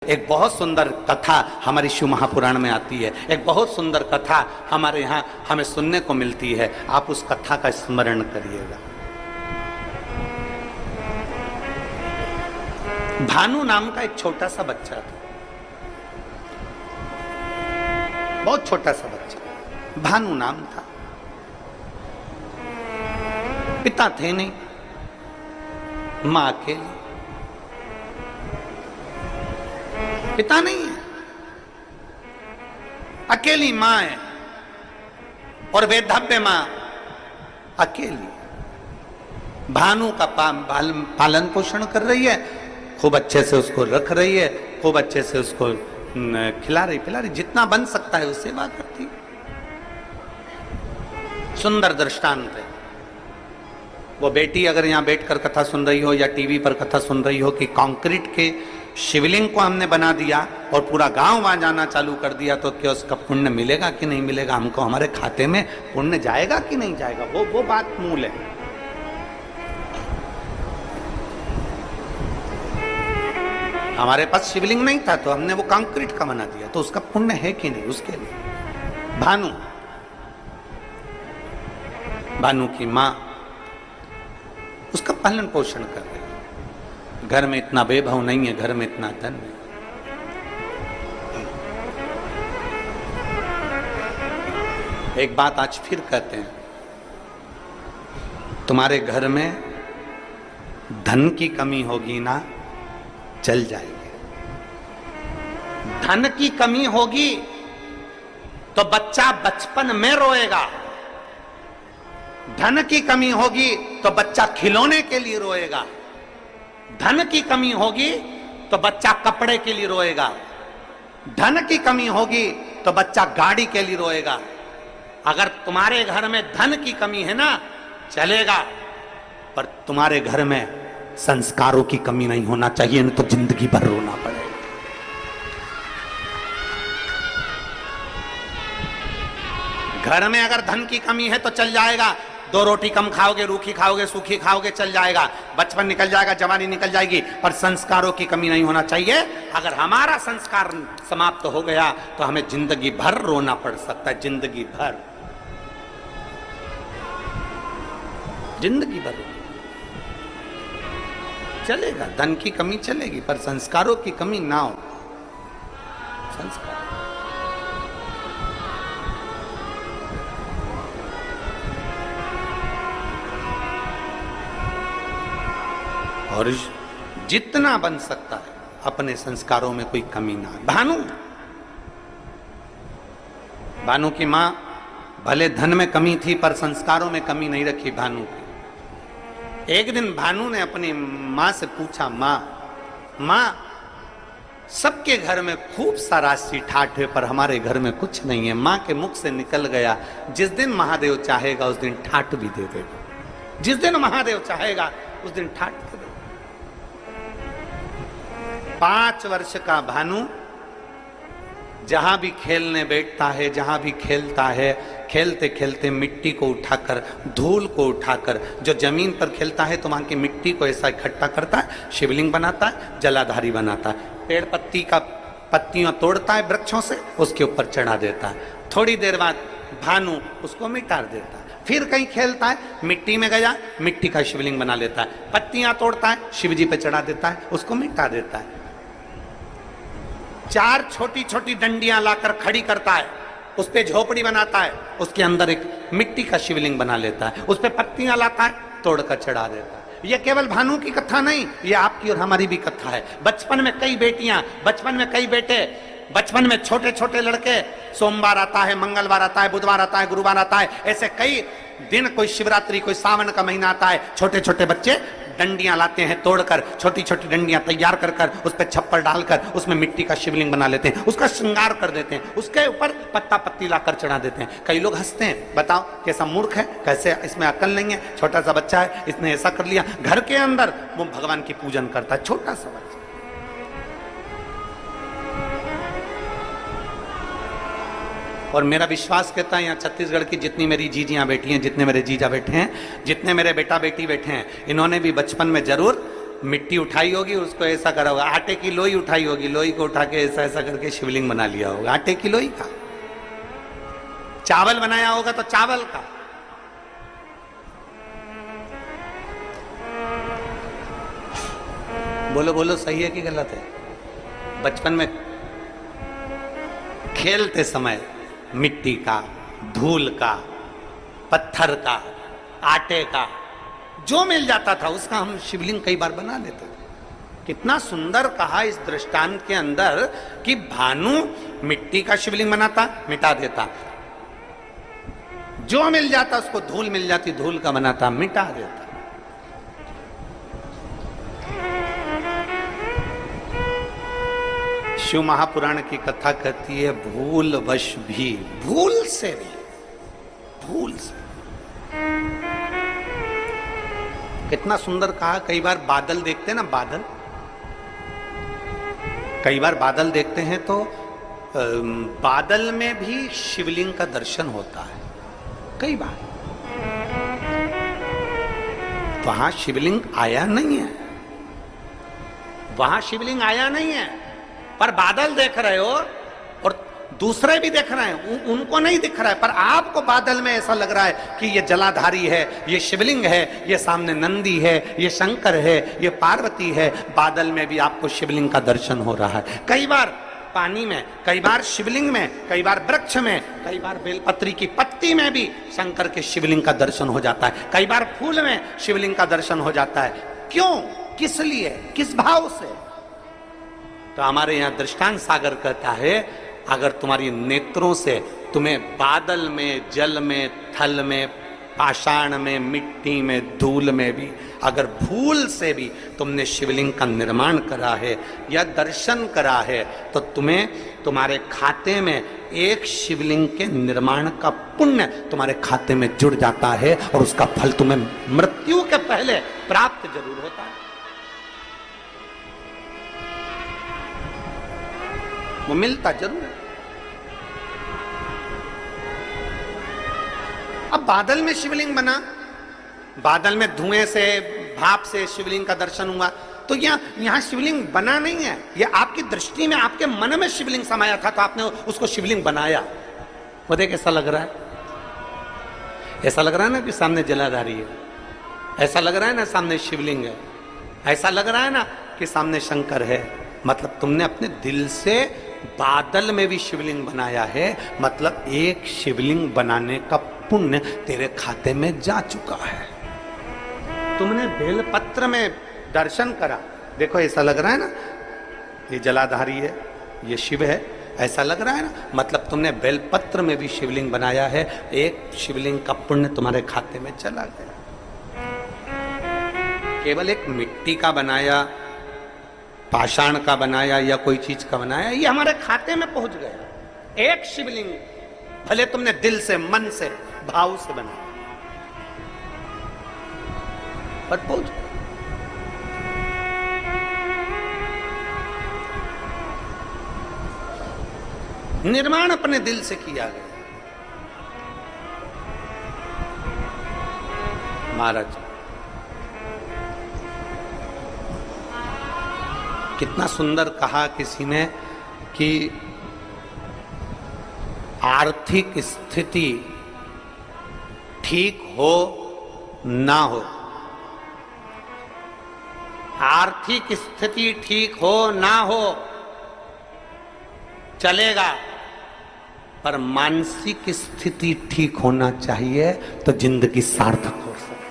एक बहुत सुंदर कथा हमारी शिव महापुराण में आती है, एक बहुत सुंदर कथा हमारे यहाँ हमें सुनने को मिलती है। आप उस कथा का स्मरण करिएगा। भानु नाम का एक छोटा सा बच्चा था, बहुत छोटा सा बच्चा, भानु नाम था। पिता थे नहीं, मां अकेली, पिता नहीं है, अकेली मां है और वैधव्य मां अकेली। भानु का पालन पोषण कर रही है, खूब अच्छे से उसको रख रही है, खूब अच्छे से उसको खिला रही पिला रही, जितना बन सकता है उससे बात करती है। सुंदर दृष्टांत है। वो बेटी अगर यहां बैठकर कथा सुन रही हो या टीवी पर कथा सुन रही हो कि कंक्रीट के शिवलिंग को हमने बना दिया और पूरा गांव वहां जाना चालू कर दिया, तो क्या उसका पुण्य मिलेगा कि नहीं मिलेगा, हमको हमारे खाते में पुण्य जाएगा कि नहीं जाएगा, वो बात मूल है। हमारे पास शिवलिंग नहीं था तो हमने वो कंक्रीट का बना दिया, तो उसका पुण्य है कि नहीं उसके लिए। भानु की मां उसका पालन पोषण कर रही है। घर में इतना वैभव नहीं है, घर में इतना धन नहीं। एक बात आज फिर कहते हैं, तुम्हारे घर में धन की कमी होगी ना, चल जाएगी। धन की कमी होगी तो बच्चा बचपन में रोएगा, धन की कमी होगी तो बच्चा खिलौने के लिए रोएगा, धन की कमी होगी तो बच्चा कपड़े के लिए रोएगा, धन की कमी होगी तो बच्चा गाड़ी के लिए रोएगा। अगर तुम्हारे घर में धन की कमी है ना, चलेगा, पर तुम्हारे घर में संस्कारों की कमी नहीं होना चाहिए, नहीं तो जिंदगी भर रोना पड़ेगा। घर में अगर धन की कमी है तो चल जाएगा, 2 रोटी कम खाओगे, रूखी खाओगे, सूखी खाओगे, चल जाएगा, बचपन निकल जाएगा, जवानी निकल जाएगी, पर संस्कारों की कमी नहीं होना चाहिए। अगर हमारा संस्कार समाप्त हो गया तो हमें जिंदगी भर रोना पड़ सकता है, जिंदगी भर, जिंदगी भर चलेगा। धन की कमी चलेगी पर संस्कारों की कमी ना हो। संस्कार और जितना बन सकता है अपने संस्कारों में कोई कमी ना है। भानु की मां भले धन में कमी थी पर संस्कारों में कमी नहीं रखी भानु की। एक दिन भानु ने अपनी मां से पूछा, मां सबके घर में खूब सारा राशि ठाठ है पर हमारे घर में कुछ नहीं है। मां के मुख से निकल गया, जिस दिन महादेव चाहेगा उस दिन ठाठ भी दे देगा, जिस दिन महादेव चाहेगा उस दिन ठाठ दे देगा। 5 वर्ष का भानु जहां भी खेलने बैठता है, जहां भी खेलता है, खेलते खेलते मिट्टी को उठाकर, धूल को उठाकर, जो जमीन पर खेलता है तो वहां की मिट्टी को ऐसा इकट्ठा करता है, शिवलिंग बनाता है, जलाधारी बनाता है, पेड़ पत्ती का पत्तियां तोड़ता है वृक्षों से, उसके ऊपर चढ़ा देता है। थोड़ी देर बाद भानु उसको मिटा देता है। फिर कहीं खेलता है, मिट्टी में गया, मिट्टी का शिवलिंग बना लेता है, पत्तियां तोड़ता है, शिवजी पे चढ़ा देता है, उसको मिटा देता है। 4 छोटी छोटी डंडियां लाकर खड़ी करता है, उस पे झोपड़ी बनाता है, उसके अंदर एक मिट्टी का शिवलिंग बना लेता है, उस पे पत्तियां लाता है, तोड़कर चढ़ा देता है। ये केवल भानु की कथा नहीं, ये आपकी और हमारी भी कथा है। बचपन में कई बेटियां, बचपन में कई बेटे, बचपन में छोटे छोटे लड़के, सोमवार आता है, मंगलवार आता है, बुधवार आता है, गुरुवार आता है, ऐसे कई दिन, कोई शिवरात्रि, कोई सावन का महीना आता है, छोटे छोटे बच्चे डंडियां लाते हैं, तोड़कर छोटी छोटी डंडियां तैयार कर कर उस पर छप्पर डालकर उसमें मिट्टी का शिवलिंग बना लेते हैं, उसका श्रृंगार कर देते हैं, उसके ऊपर पत्ता पत्ती लाकर चढ़ा देते हैं। कई लोग हंसते हैं, बताओ कैसा मूर्ख है, कैसे इसमें अकल नहीं है, छोटा सा बच्चा है, इसने ऐसा कर लिया। घर के अंदर वो भगवान की पूजन करता है, छोटा सा बच्चा। और मेरा विश्वास कहता है यहाँ छत्तीसगढ़ की जितनी मेरी जीजियाँ बैठी हैं, जितने मेरे जीजा बैठे हैं, जितने मेरे बेटा बेटी बैठे हैं, इन्होंने भी बचपन में जरूर मिट्टी उठाई होगी, उसको ऐसा करा होगा, आटे की लोई उठाई होगी, लोई को उठा के ऐसा ऐसा करके शिवलिंग बना लिया होगा, आटे की लोई का। चावल बनाया होगा तो चावल का। बोलो बोलो, सही है कि गलत है? बचपन में खेलते समय मिट्टी का, धूल का, पत्थर का, आटे का, जो मिल जाता था उसका हम शिवलिंग कई बार बना लेते थे। कितना सुंदर कहा इस दृष्टांत के अंदर कि भानु मिट्टी का शिवलिंग बनाता, मिटा देता, जो मिल जाता उसको, धूल मिल जाती धूल का बनाता, मिटा देता। शिव महापुराण की कथा कहती है भूल वश भी, भूल से भी, भूल से। कितना सुंदर कहा। कई बार बादल देखते हैं ना, बादल, कई बार बादल देखते हैं तो बादल में भी शिवलिंग का दर्शन होता है। कई बार वहां शिवलिंग आया नहीं है, वहां शिवलिंग आया नहीं है, पर बादल देख रहे हो और दूसरे भी देख रहे हैं, उनको नहीं दिख रहा है, पर आपको बादल में ऐसा लग रहा है कि ये जलाधारी है, ये शिवलिंग है, ये सामने नंदी है, ये शंकर है, ये पार्वती है। बादल में भी आपको शिवलिंग का दर्शन हो रहा है। कई बार पानी में, कई बार शिवलिंग में, कई बार वृक्ष में, कई बार बेलपत्री की पत्ती में भी शंकर के शिवलिंग का दर्शन हो जाता है। कई बार फूल में शिवलिंग का दर्शन हो जाता है। क्यों, किस लिए, किस भाव से? तो हमारे यहां दृष्टांत सागर कहता है, अगर तुम्हारी नेत्रों से तुम्हें बादल में, जल में, थल में, पाषाण में, मिट्टी में, धूल में भी अगर भूल से भी तुमने शिवलिंग का निर्माण करा है या दर्शन करा है, तो तुम्हें तुम्हारे खाते में एक शिवलिंग के निर्माण का पुण्य तुम्हारे खाते में जुड़ जाता है और उसका फल तुम्हें मृत्यु के पहले प्राप्त जरूर होता है। वो मिलता जरूर है। अब बादल में शिवलिंग बना, बादल में धुएं से, भाप से शिवलिंग का दर्शन हुआ, तो यहां शिवलिंग बना नहीं है, ये आपकी दृष्टि में, आपके मन में शिवलिंग समाया था तो आपने उसको शिवलिंग बनाया। वो देख, ऐसा लग रहा है, ऐसा लग रहा है ना कि सामने जलाधारी है, ऐसा लग रहा है ना सामने शिवलिंग है, ऐसा लग रहा है ना कि सामने शंकर है। मतलब तुमने अपने दिल से बादल में भी शिवलिंग बनाया है, मतलब एक शिवलिंग बनाने का पुण्य तेरे खाते में जा चुका है। तुमने बेलपत्र में दर्शन करा, देखो ऐसा लग रहा है ना ये जलाधारी है, ये शिव है, ऐसा लग रहा है ना, मतलब तुमने बेलपत्र में भी शिवलिंग बनाया है, एक शिवलिंग का पुण्य तुम्हारे खाते में चला गया। केवल एक मिट्टी का बनाया, पाषाण का बनाया या कोई चीज का बनाया, ये हमारे खाते में पहुंच गया। एक शिवलिंग भले तुमने दिल से, मन से, भाव से बनाया, पर पहुंच गया। निर्माण अपने दिल से किया गया। महाराज कितना सुंदर कहा किसी ने कि आर्थिक स्थिति ठीक हो ना हो, आर्थिक स्थिति ठीक हो ना हो चलेगा, पर मानसिक स्थिति ठीक होना चाहिए तो जिंदगी सार्थक हो सकती।